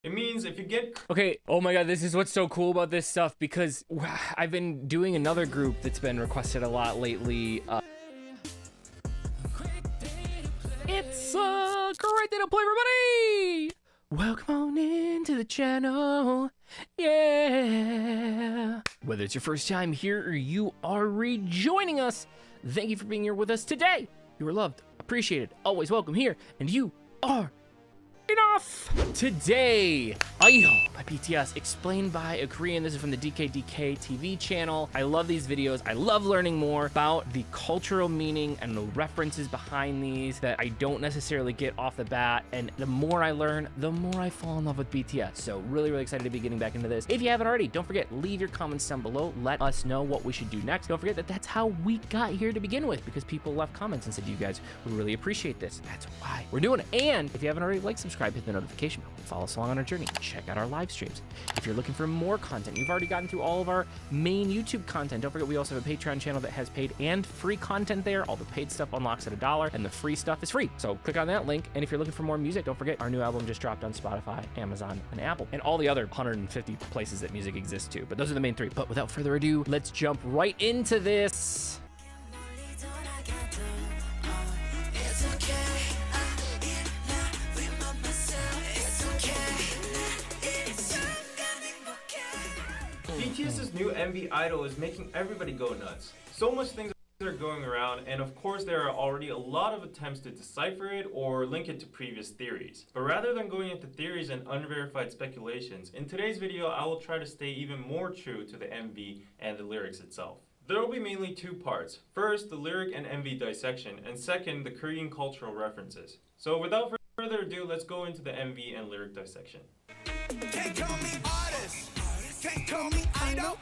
It means if you get... Okay, oh my god, this is what's so cool about this stuff, because I've been doing another group that's been requested a lot lately. It's a great day to play, everybody! Welcome on into the channel, yeah! Whether it's your first time here or you are rejoining us, thank you for being here with us today. You are loved, appreciated, always welcome here, and you are enough! Today, Idol by BTS, explained by a Korean. This is from the DKDKTV channel. I love these videos. I love learning more about the cultural meaning and the references behind these that I don't necessarily get off the bat. And the more I learn, the more I fall in love with BTS. So really, really excited to be getting back into this. If you haven't already, don't forget, leave your comments down below. Let us know what we should do next. Don't forget that that's how we got here to begin with, because people left comments and said you guys would really appreciate this. That's why we're doing it. And if you haven't already, like, subscribe, hit the notification bell, follow us along on our journey, check out our live streams. If you're looking for more content, you've already gotten through all of our main YouTube content. Don't forget, we also have a Patreon channel that has paid and free content there. All the paid stuff unlocks at $1 and the free stuff is free. So click on that link. And if you're looking for more music, don't forget our new album just dropped on Spotify, Amazon, and Apple, and all the other 150 places that music exists too. But those are the main three. But without further ado, let's jump right into this. BTS's new MV Idol is making everybody go nuts. So much things are going around, and of course there are already a lot of attempts to decipher it or link it to previous theories. But rather than going into theories and unverified speculations, in today's video I will try to stay even more true to the MV and the lyrics itself. There will be mainly two parts. First, the lyric and MV dissection, and second, the Korean cultural references. So without further ado, let's go into the MV and lyric dissection. Can't call me artist. Can't call me idol.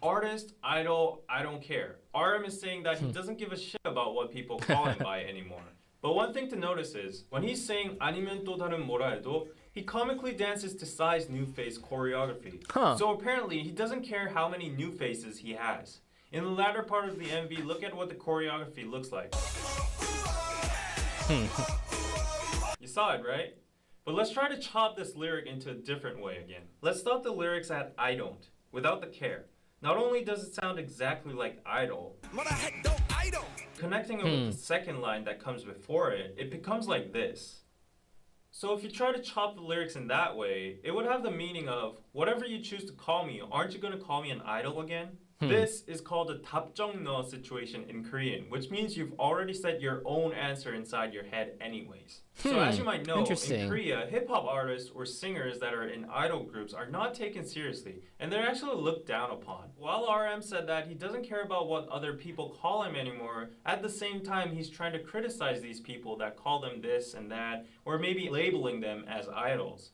Artist, idol, I don't care. RM is saying that he doesn't give a shit about what people call him by anymore. But one thing to notice is, when he's saying 아니면 또 다른 뭐라 해도, he comically dances to Psy's new face choreography. So apparently he doesn't care how many new faces he has. In the latter part of the MV, look at what the choreography looks like. You saw it, right? But let's try to chop this lyric into a different way again. Let's stop the lyrics at I don't, without the care. Not only does it sound exactly like idol, connecting it with the second line that comes before it, it becomes like this. So if you try to chop the lyrics in that way, it would have the meaning of, whatever you choose to call me, aren't you going to call me an idol again? This is called a 답정너 situation in Korean, which means you've already set your own answer inside your head anyways. So as you might know, in Korea, hip-hop artists or singers that are in idol groups are not taken seriously, and they're actually looked down upon. While RM said that he doesn't care about what other people call him anymore, at the same time he's trying to criticize these people that call them this and that, or maybe labeling them as idols.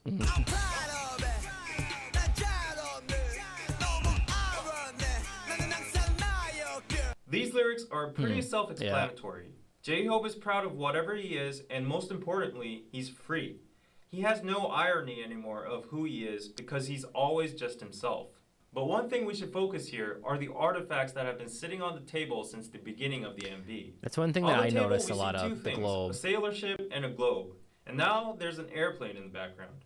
These lyrics are pretty self-explanatory. J-Hope is proud of whatever he is, and most importantly, he's free. He has no irony anymore of who he is because he's always just himself. But one thing we should focus here are the artifacts that have been sitting on the table since the beginning of the MV. That's one thing that I noticed a lot of, the globe. A sailor ship and a globe. And now there's an airplane in the background.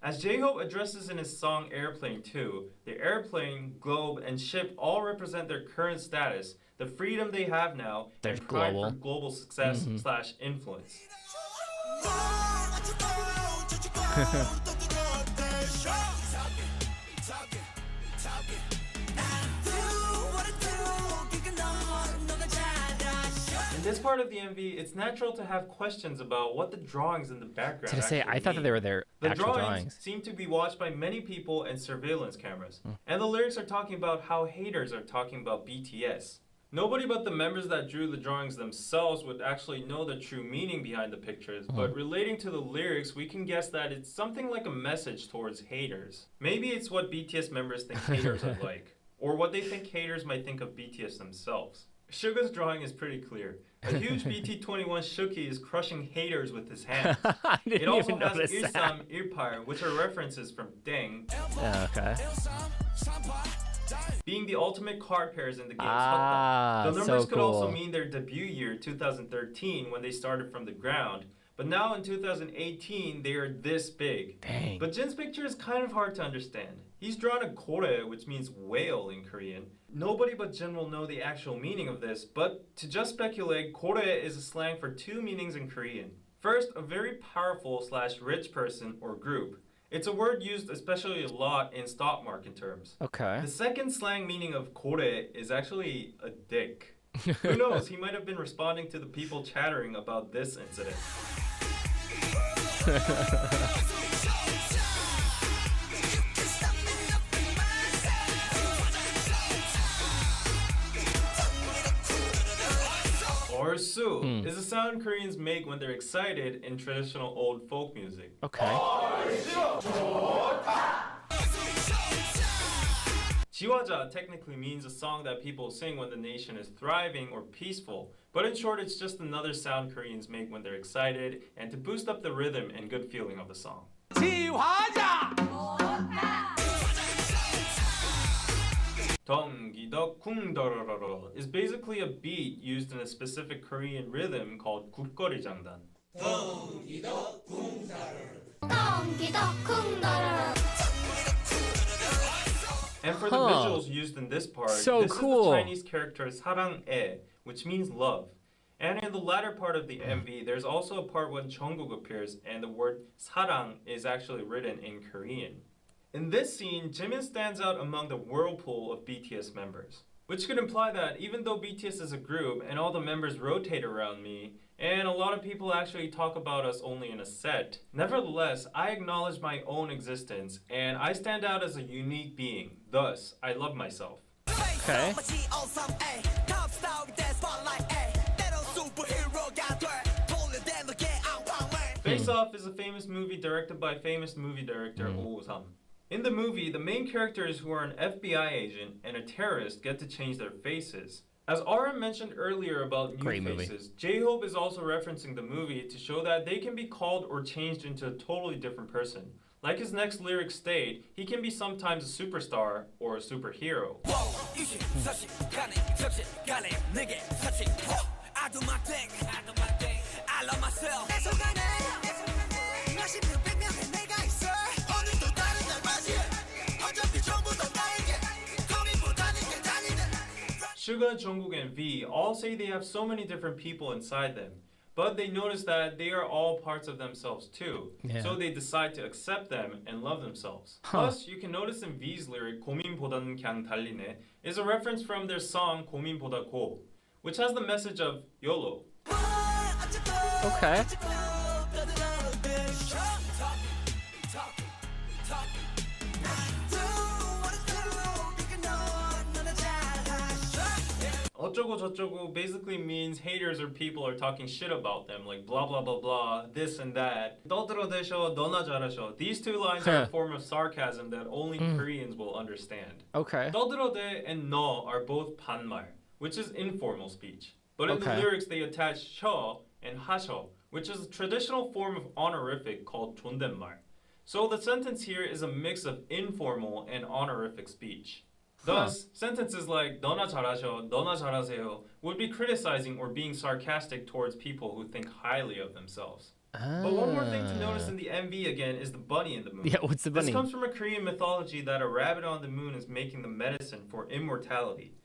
As J-Hope addresses in his song Airplane 2, the airplane, globe, and ship all represent their current status, the freedom they have now, and pride for global success slash influence. In this part of the MV, it's natural to have questions about what the drawings in the background I thought that they were their actual drawings. Seem to be watched by many people and surveillance cameras. And the lyrics are talking about how haters are talking about BTS. Nobody but the members that drew the drawings themselves would actually know the true meaning behind the pictures, but relating to the lyrics, we can guess that it's something like a message towards haters. Maybe it's what BTS members think haters are like, or what they think haters might think of BTS themselves. Suga's drawing is pretty clear. A huge BT21 Shuki is crushing haters with his hands. It also has Ilsam, Irpar, which are references from Deng. Okay. being the ultimate card pairs in the game. Ah, the numbers so could also cool. mean their debut year, 2013, when they started from the ground. But now in 2018, they are this big. Dang. But Jin's picture is kind of hard to understand. He's drawn a kore, which means whale in Korean. Nobody but Jin will know the actual meaning of this, but to just speculate, kore is a slang for two meanings in Korean. First, a very powerful / rich person or group. It's a word used especially a lot in stock market terms. Okay. The second slang meaning of kore is actually a dick. Who knows, he might have been responding to the people chattering about this incident. Orsu is a sound Koreans make when they're excited in traditional old folk music. Okay. 지화자 technically means a song that people sing when the nation is thriving or peaceful, but in short it's just another sound Koreans make when they're excited and to boost up the rhythm and good feeling of the song. 덩기덕 쿵더러러러 is basically a beat used in a specific Korean rhythm called 굿거리 장단. And for the visuals used in this part, So this cool. is the Chinese character 사랑해, which means love. And in the latter part of the MV, there's also a part when Jungkook appears and the word 사랑 is actually written in Korean. In this scene, Jimin stands out among the whirlpool of BTS members, which could imply that even though BTS is a group and all the members rotate around me, and a lot of people actually talk about us only in a set, nevertheless, I acknowledge my own existence and I stand out as a unique being. Thus, I love myself. Okay. Face Off is a famous movie directed by famous movie director Oh Sam. In the movie, the main characters who are an FBI agent and a terrorist get to change their faces. As RM mentioned earlier about new Great movie. faces, J-Hope is also referencing the movie to show that they can be called or changed into a totally different person. Like his next lyric state, he can be sometimes a superstar or a superhero. Suga, Jungkook, and V all say they have so many different people inside them, but they notice that they are all parts of themselves too. Yeah. So they decide to accept them and love themselves. Huh. Plus, you can notice in V's lyric 고민보다는 그냥 달리네 is a reference from their song 고민보다 고, which has the message of YOLO. Okay. 어쩌고 저쩌고 basically means haters or people are talking shit about them, like blah blah blah blah, this and that. 떠들어대셔, 너나 잘하셔. These two lines are a form of sarcasm that only Koreans will understand. Okay. 떠들어대 and 너 are both 반말, which is informal speech. But in the Okay. lyrics they attach 셔 and 하셔, which is a traditional form of honorific called 존댓말. So the sentence here is a mix of informal and honorific speech. Thus, sentences like 너나 잘하셔, 너나 잘하세요 would be criticizing or being sarcastic towards people who think highly of themselves. But one more thing to notice in the MV again is the bunny in the moon. Yeah, what's the bunny? This comes from a Korean mythology that a rabbit on the moon is making the medicine for immortality.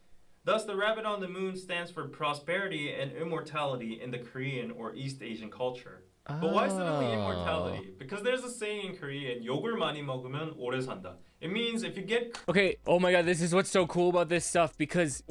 Thus, the rabbit on the moon stands for prosperity and immortality in the Korean or East Asian culture. But why suddenly immortality? Because there's a saying in Korean, 욕을 많이 먹으면 오래 산다. It means if you get Okay, oh my god, this is what's so cool about this stuff because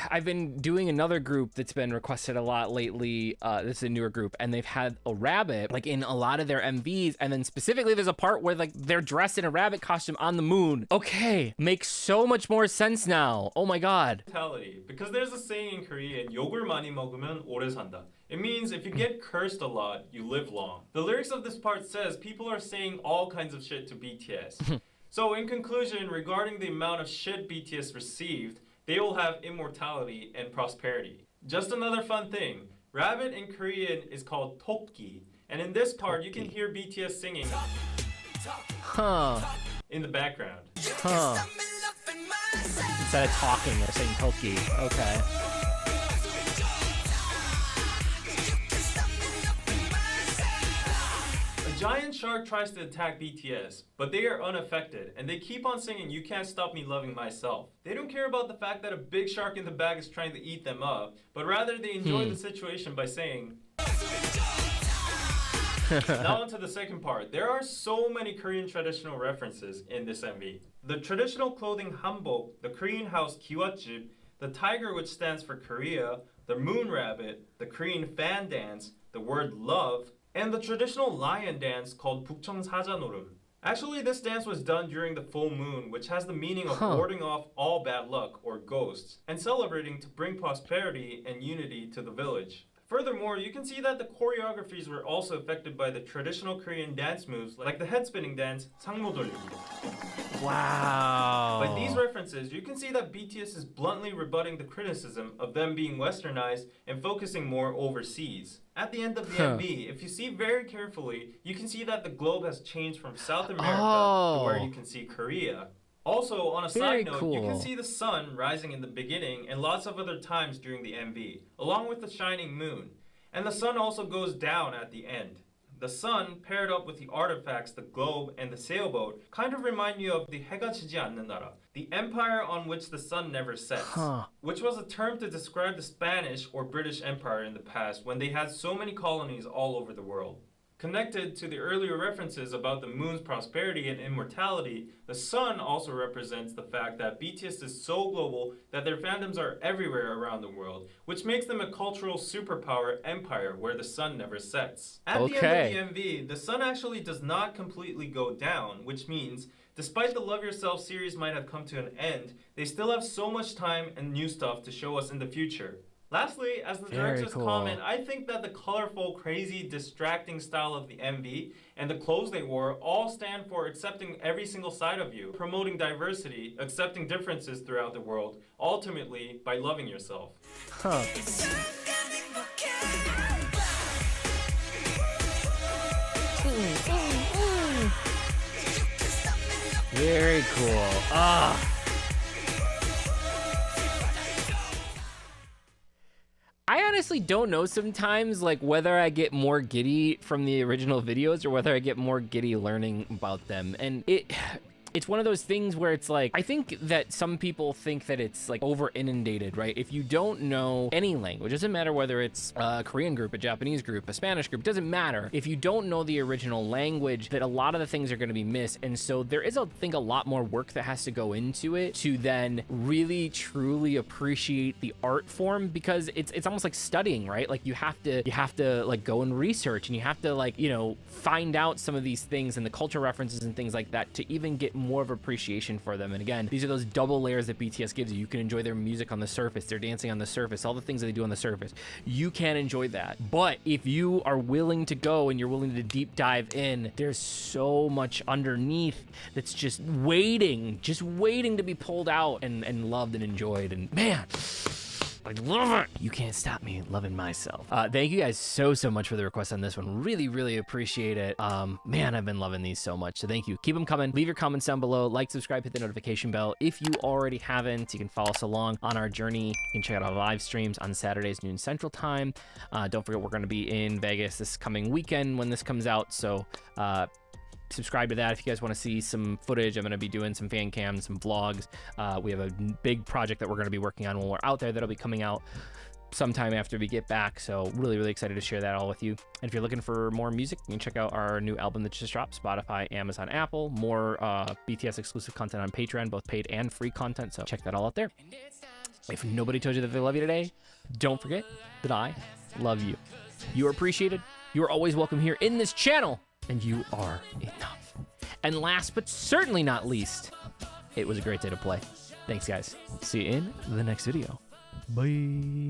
I've been doing another group that's been requested a lot lately. This is a newer group, and they've had a rabbit like in a lot of their MVs, and then specifically there's a part where like they're dressed in a rabbit costume on the moon. Okay, makes so much more sense now. Oh my god. immortality, because there's a saying in Korean, 욕을 많이 먹으면 오래 산다. It means if you get cursed a lot, you live long. The lyrics of this part says people are saying all kinds of shit to BTS. So in conclusion, regarding the amount of shit BTS received, they will have immortality and prosperity. Just another fun thing, rabbit in Korean is called tokki, and in this part you can hear BTS singing Huh. in the background. Huh. Instead of talking, they're saying Toki. Okay. A giant shark tries to attack BTS, but they are unaffected, and they keep on singing "You Can't Stop Me Loving Myself." They don't care about the fact that a big shark in the bag is trying to eat them up, but rather they enjoy the situation by saying. Now onto the second part. There are so many Korean traditional references in this MV. The traditional clothing hanbok, the Korean house kiwatjip, the tiger which stands for Korea, the moon rabbit, the Korean fan dance, the word love, and the traditional lion dance called Bukcheong Sajanorum. Actually, this dance was done during the full moon, which has the meaning of warding off all bad luck or ghosts, and celebrating to bring prosperity and unity to the village. Furthermore, you can see that the choreographies were also affected by the traditional Korean dance moves like the head spinning dance, 상모 돌리기. Wow. By these references, you can see that BTS is bluntly rebutting the criticism of them being westernized and focusing more overseas. At the end of the MV, if you see very carefully, you can see that the globe has changed from South America to where you can see Korea. Also, on a Very side note, you can see the sun rising in the beginning and lots of other times during the MV, along with the shining moon. And the sun also goes down at the end. The sun, paired up with the artifacts, the globe, and the sailboat, kind of remind you of the 해가 지지 않는 나라, the empire on which the sun never sets, which was a term to describe the Spanish or British Empire in the past when they had so many colonies all over the world. Connected to the earlier references about the moon's prosperity and immortality, the sun also represents the fact that BTS is so global that their fandoms are everywhere around the world, which makes them a cultural superpower empire where the sun never sets. At the end of the MV, the sun actually does not completely go down, which means despite the Love Yourself series might have come to an end, they still have so much time and new stuff to show us in the future. Lastly, as the director's comment, I think that the colorful, crazy, distracting style of the MV and the clothes they wore all stand for accepting every single side of you, promoting diversity, accepting differences throughout the world, ultimately by loving yourself. Very cool. I honestly don't know sometimes, like, whether I get more giddy from the original videos or whether I get more giddy learning about them. And it's one of those things where it's like, I think that some people think that it's like over inundated, right? If you don't know any language, it doesn't matter whether it's a Korean group, a Japanese group, a Spanish group, it doesn't matter. If you don't know the original language, that a lot of the things are going to be missed. And so there is, I think, a lot more work that has to go into it to then really truly appreciate the art form, because it's almost like studying, right? Like you have to like go and research, and you have to, like, you know, find out some of these things and the culture references and things like that to even get more of appreciation for them. And again, these are those double layers that BTS gives you. You can enjoy their music on the surface, their dancing on the surface, all the things that they do on the surface. You can enjoy that. But if you are willing to go and you're willing to deep dive in, there's so much underneath that's just waiting to be pulled out and loved and enjoyed. And man, I love it. You can't stop me loving myself. Thank you guys so much for the request on this one. Really appreciate it. Man, I've been loving these so much. So thank you. Keep them coming. Leave your comments down below. Like, subscribe, hit the notification bell. If you already haven't, you can follow us along on our journey. You can check out our live streams on Saturdays, noon Central Time. Don't forget, we're going to be in Vegas this coming weekend when this comes out. So subscribe to that if you guys want to see some footage. I'm going to be doing some fan cams, some vlogs. We have a big project that we're going to be working on when we're out there that'll be coming out sometime after we get back. So really excited to share that all with you. And if you're looking for more music, you can check out our new album that just dropped, Spotify, Amazon, Apple. More BTS exclusive content on Patreon, both paid and free content. So check that all out there. If nobody told you that they love you today, don't forget that I love you. You are appreciated. You are always welcome here in this channel. And you are enough. And last but certainly not least, it was a great day to play. Thanks, guys. See you in the next video. Bye.